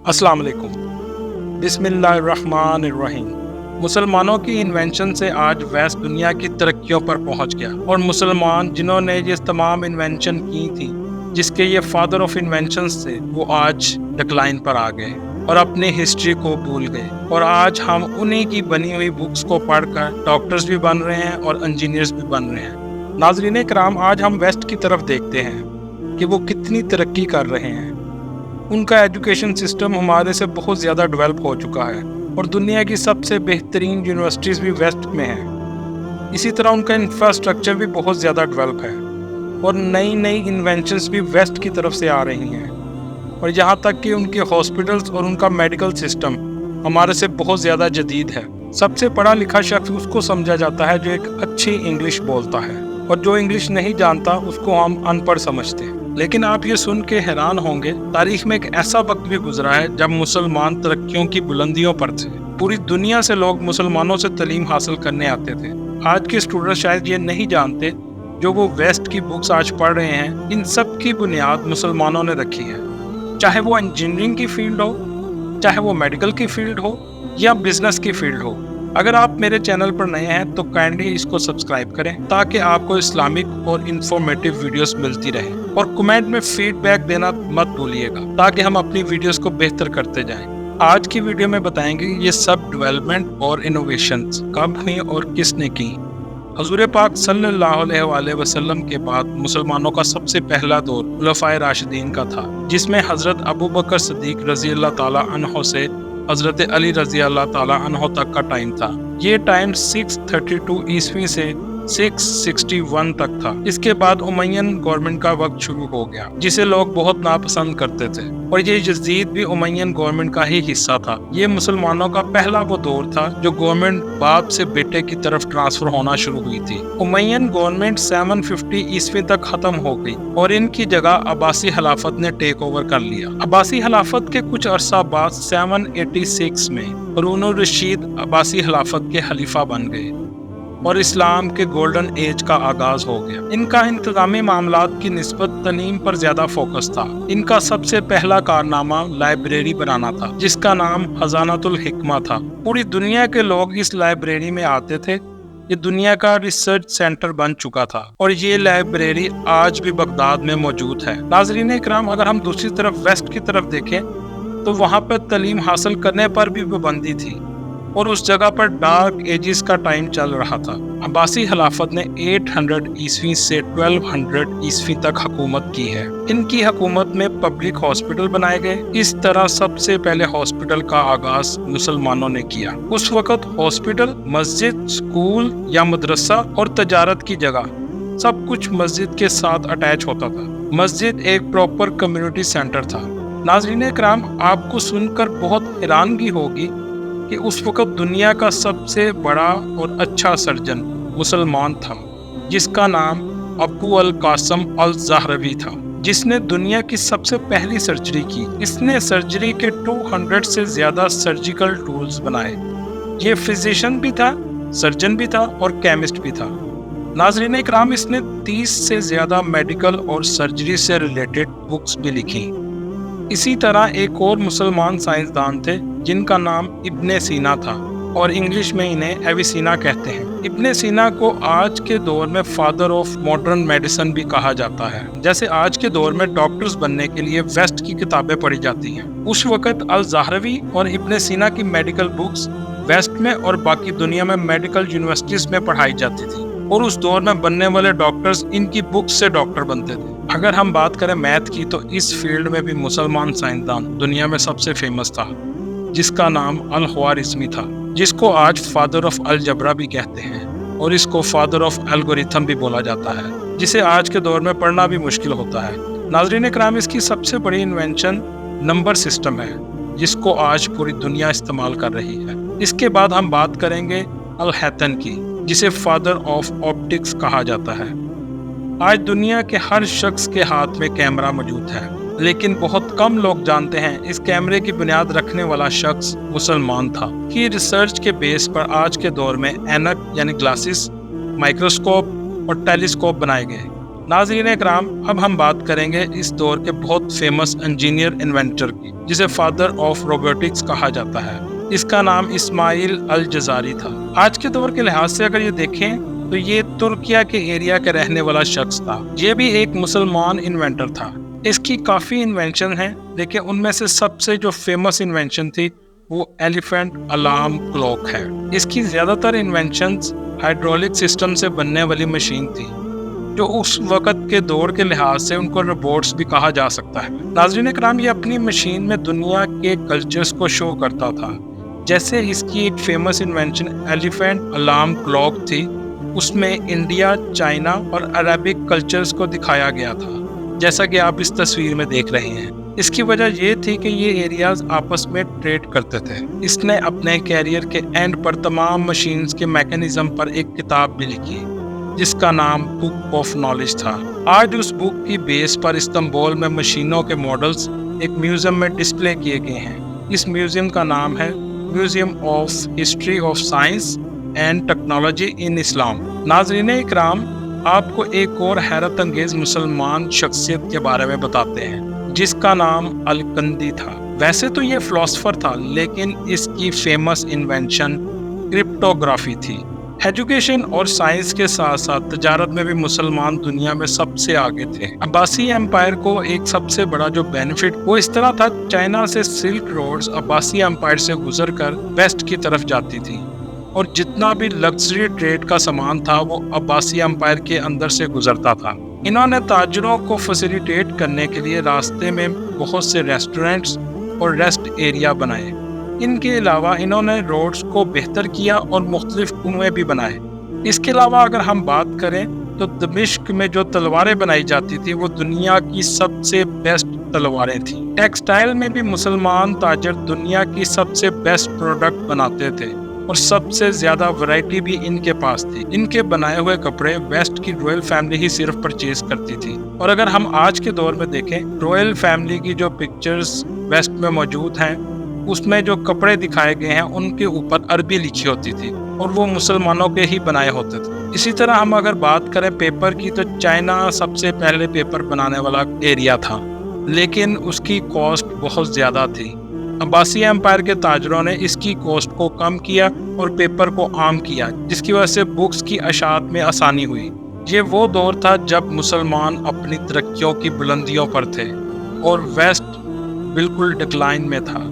अस्सलाम वालेकुम। बिस्मिल्लाहिर्रहमानिर्रहीम। मुसलमानों की इन्वेंशन से आज वेस्ट दुनिया की तरक्कियों पर पहुंच गया और मुसलमान जिन्होंने ये तमाम इन्वेंशन की थी, जिसके ये फादर ऑफ इन्वेंशंस थे, वो आज डिक्लाइन पर आ गए और अपनी हिस्ट्री को भूल गए। और आज हम उन्हीं की बनी हुई बुक्स को पढ़कर डॉक्टर्स भी बन रहे हैं और इंजीनियर्स भी बन रहे हैं। नाज़रीन कराम, आज हम वेस्ट की तरफ देखते हैं कि वो कितनी तरक्की कर रहे हैं। उनका एजुकेशन सिस्टम हमारे से बहुत ज़्यादा डेवलप हो चुका है और दुनिया की सबसे बेहतरीन यूनिवर्सिटीज़ भी वेस्ट में हैं। इसी तरह उनका इंफ्रास्ट्रक्चर भी बहुत ज़्यादा डेवलप है और नई नई इन्वेंशंस भी वेस्ट की तरफ से आ रही हैं। और यहाँ तक कि उनके हॉस्पिटल्स और उनका मेडिकल सिस्टम हमारे से बहुत ज़्यादा जदीद है। सबसे पढ़ा लिखा शख्स उसको समझा जाता है जो एक अच्छी इंग्लिश बोलता है, और जो इंग्लिश नहीं जानता उसको हम अनपढ़ समझते हैं। लेकिन आप ये सुन के हैरान होंगे, तारीख में एक ऐसा वक्त भी गुजरा है जब मुसलमान तरक्कियों की बुलंदियों पर थे। पूरी दुनिया से लोग मुसलमानों से तालीम हासिल करने आते थे। आज के स्टूडेंट शायद ये नहीं जानते, जो वो वेस्ट की बुक्स आज पढ़ रहे हैं, इन सब की बुनियाद मुसलमानों ने रखी है। चाहे वो इंजीनियरिंग की फील्ड हो, चाहे वो मेडिकल की फील्ड हो या बिजनेस की फील्ड हो। अगर आप मेरे चैनल पर नए हैं तो काइंडली इसको सब्सक्राइब करें ताकि आपको इस्लामिक और इंफॉर्मेटिव वीडियोस मिलती रहे। और कमेंट में फीडबैक देना मत भूलिएगा ताकि हम अपनी वीडियोस को बेहतर करते जाएं। आज की वीडियो में बताएंगे ये सब डेवलपमेंट और इनोवेशंस कब हुई और किसने की। हजूर पाक सल्लल्लाहु अलैहि वसल्लम के बाद मुसलमानों का सबसे पहला दौर खुलफाए राशिदीन का था, जिसमें हजरत अबू बकर सिद्दीक रजी अल्लाह ताला अन्हो से हजरत अली रजी अल्लाह ताला अन्हो तक का टाइम था। ये टाइम 632 ईस्वी से 661 तक था। इसके बाद उमय्यन गवर्नमेंट का वक्त शुरू हो गया, जिसे लोग बहुत नापसंद करते थे, और ये यजीद भी उमय्यन गवर्नमेंट का ही हिस्सा था। ये मुसलमानों का पहला वो दौर था जो गवर्नमेंट बाप से बेटे की तरफ ट्रांसफर होना शुरू हुई थी। उमय्यन गवर्नमेंट 750 ईस्वी तक खत्म हो गई और इनकी जगह अब्बासी खिलाफत ने टेक ओवर कर लिया। अब्बासी खिलाफत के कुछ अरसा बाद 786 में हारून रशीद अब्बासी खिलाफत के खलीफा बन गए और इस्लाम के गोल्डन एज का आगाज हो गया। इनका इंतजामी मामलात की निस्बत तालीम पर ज्यादा फोकस था। इनका सबसे पहला कारनामा लाइब्रेरी बनाना था, जिसका नाम खजानतुल हिकमा था। पूरी दुनिया के लोग इस लाइब्रेरी में आते थे। ये दुनिया का रिसर्च सेंटर बन चुका था और ये लाइब्रेरी आज भी बगदाद में मौजूद है। नाज़रीन इकराम, अगर हम दूसरी तरफ वेस्ट की तरफ देखें तो वहाँ पर तालीम हासिल करने पर भी पाबंदी थी और उस जगह पर डार्क एजिस का टाइम चल रहा था। अब्बासी खिलाफत ने 800 ईस्वी से 1200 ईस्वी तक हुकूमत की है। इनकी हुकूमत में पब्लिक हॉस्पिटल बनाए गए। इस तरह सबसे पहले हॉस्पिटल का आगाज मुसलमानों ने किया। उस वक्त हॉस्पिटल, मस्जिद, स्कूल या मदरसा और तजारत की जगह सब कुछ मस्जिद के साथ अटैच होता था। मस्जिद एक प्रॉपर कम्युनिटी सेंटर था। नाज़रीन इकराम, आपको सुनकर बहुत हैरानगी होगी कि उस वक्त दुनिया का सबसे बड़ा और अच्छा सर्जन मुसलमान था, जिसका नाम अबू अल कासम अल ज़हरवी था, जिसने दुनिया की सबसे पहली सर्जरी की। इसने सर्जरी के 200 से ज्यादा सर्जिकल टूल्स बनाए। ये फिजिशियन भी था, सर्जन भी था और केमिस्ट भी था। नाज़रीन इकराम, इसने 30 से ज्यादा मेडिकल और सर्जरी से रिलेटेड बुक्स भी लिखी। इसी तरह एक और मुसलमान साइंसदान थे जिनका नाम इब्ने सीना था और इंग्लिश में इन्हें एविसीना कहते हैं। इब्ने सीना को आज के दौर में फादर ऑफ मॉडर्न मेडिसिन भी कहा जाता है। जैसे आज के दौर में डॉक्टर्स बनने के लिए वेस्ट की किताबें पढ़ी जाती हैं, उस वक्त अल ज़हरवी और इब्ने सीना की मेडिकल बुक्स वेस्ट में और बाकी दुनिया में मेडिकल यूनिवर्सिटीज में पढ़ाई जाती थी, और उस दौर में बनने वाले डॉक्टर्स इनकी बुक्स से डॉक्टर बनते थे। अगर हम बात करें मैथ की तो इस फील्ड में भी मुसलमान साइंसदान दुनिया में सबसे फेमस था, जिसका नाम अल ख्वारिज़मी था, जिसको आज फादर ऑफ अलजबरा भी कहते हैं और इसको फादर ऑफ एल्गोरिथम भी बोला जाता है, जिसे आज के दौर में पढ़ना भी मुश्किल होता है। नाज़रीन इकराम, इसकी सबसे बड़ी इन्वेंशन नंबर सिस्टम है, जिसको आज पूरी दुनिया इस्तेमाल कर रही है। इसके बाद हम बात करेंगे अल हैतन की, जिसे फादर ऑफ ऑप्टिक्स कहा जाता है। आज दुनिया के हर शख्स के हाथ में कैमरा मौजूद है, लेकिन बहुत कम लोग जानते हैं इस कैमरे की बुनियाद रखने वाला शख्स मुसलमान था। की रिसर्च के बेस पर आज के दौर में ऐनक यानी ग्लासेस, माइक्रोस्कोप और टेलीस्कोप बनाए गए। नाज़रीन इकराम, अब हम बात करेंगे इस दौर के बहुत फेमस इंजीनियर इन्वेंटर की, जिसे फादर ऑफ रोबोटिक्स कहा जाता है। इसका नाम इस्माइल अल जजारी था। आज के दौर के लिहाज से अगर ये देखें तो ये तुर्किया के एरिया का रहने वाला शख्स था। ये भी एक मुसलमान इन्वेंटर था। इसकी काफ़ी इन्वेंशन हैं, लेकिन उनमें से सबसे जो फेमस इन्वेंशन थी वो एलिफेंट अलार्म क्लॉक है। इसकी ज़्यादातर इन्वेंशंस हाइड्रोलिक सिस्टम से बनने वाली मशीन थी, जो उस वक़्त के दौर के लिहाज से उनको रोबोट्स भी कहा जा सकता है। नाज़रीन इकराम, ये अपनी मशीन में दुनिया के कल्चर्स को शो करता था। जैसे इसकी एक famous invention elephant alarm clock थी, उसमें इंडिया, चाइना और अरबिक कल्चर्स को दिखाया गया था, जैसा कि आप इस तस्वीर में देख रहे हैं। इसकी वजह ये थी कि ये एरियाज आपस में ट्रेड करते थे। इसने अपने कैरियर के एंड पर तमाम मशीन्स के मैकेनिज्म पर एक किताब भी लिखी, जिसका नाम बुक ऑफ नॉलेज था। आज उस बुक की बेस पर इस्तांबुल में मशीनों के मॉडल्स एक म्यूजियम में डिस्प्ले किए गए हैं। इस म्यूजियम का नाम है museum of history of science and technology in Islam. नाज़रीन इकराम, आपको एक और हैरत अंगेज मुसलमान शख्सियत के बारे में बताते हैं, जिसका नाम अलकंदी था। वैसे तो ये फिलोसोफर था, लेकिन इसकी फेमस इन्वेंशन क्रिप्टोग्राफी थी। एजुकेशन और साइंस के साथ साथ तजारत में भी मुसलमान दुनिया में सबसे आगे थे। अब्बासी एम्पायर को एक सबसे बड़ा जो बेनिफिट वो इस तरह था, चाइना से सिल्क रोड्स अब्बासी एम्पायर से गुजरकर वेस्ट की तरफ जाती थी, और जितना भी लग्जरी ट्रेड का सामान था वो अब्बासी एम्पायर के अंदर से गुजरता था। इन्होंने ताजरों को फैसिलिटेट करने के लिए रास्ते में बहुत से रेस्टोरेंट्स और रेस्ट एरिया बनाए। इनके अलावा इन्होंने रोड्स को बेहतर किया और मुख्तलिफ कुएं भी बनाए। इसके अलावा अगर हम बात करें तो दमिश्क में जो तलवारें बनाई जाती थी वो दुनिया की सबसे बेस्ट तलवारें थी। टेक्सटाइल में भी मुसलमान ताजर दुनिया की सबसे बेस्ट प्रोडक्ट बनाते थे, और सबसे ज्यादा वैरायटी भी इनके पास थी। इनके बनाए हुए कपड़े वेस्ट की रॉयल फैमिली ही सिर्फ परचेज करती थी। और अगर हम आज के दौर में देखें, रॉयल फैमिली की जो पिक्चर्स वेस्ट में मौजूद हैं, उसमें जो कपड़े दिखाए गए हैं उनके ऊपर अरबी लिखी होती थी, और वो मुसलमानों के ही बनाए होते थे। इसी तरह हम अगर बात करें पेपर की, तो चाइना सबसे पहले पेपर बनाने वाला एरिया था, लेकिन उसकी कॉस्ट बहुत ज़्यादा थी। अब्बासी एम्पायर के ताजरों ने इसकी कॉस्ट को कम किया और पेपर को आम किया, जिसकी वजह से बुक्स की अशात में आसानी हुई। ये वो दौर था जब मुसलमान अपनी तरक्कियों की बुलंदियों पर थे और वेस्ट बिल्कुल डिक्लाइन में था।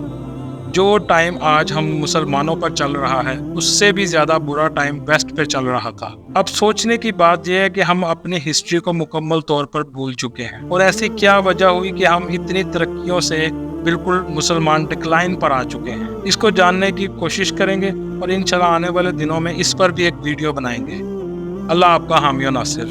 जो टाइम आज हम मुसलमानों पर चल रहा है, उससे भी ज़्यादा बुरा टाइम वेस्ट पे चल रहा था। अब सोचने की बात यह है कि हम अपनी हिस्ट्री को मुकम्मल तौर पर भूल चुके हैं, और ऐसी क्या वजह हुई कि हम इतनी तरक्कियों से बिल्कुल मुसलमान डिक्लाइन पर आ चुके हैं। इसको जानने की कोशिश करेंगे और इंशाल्लाह आने वाले दिनों में इस पर भी एक वीडियो बनाएंगे। अल्लाह आपका हामी और नासिर।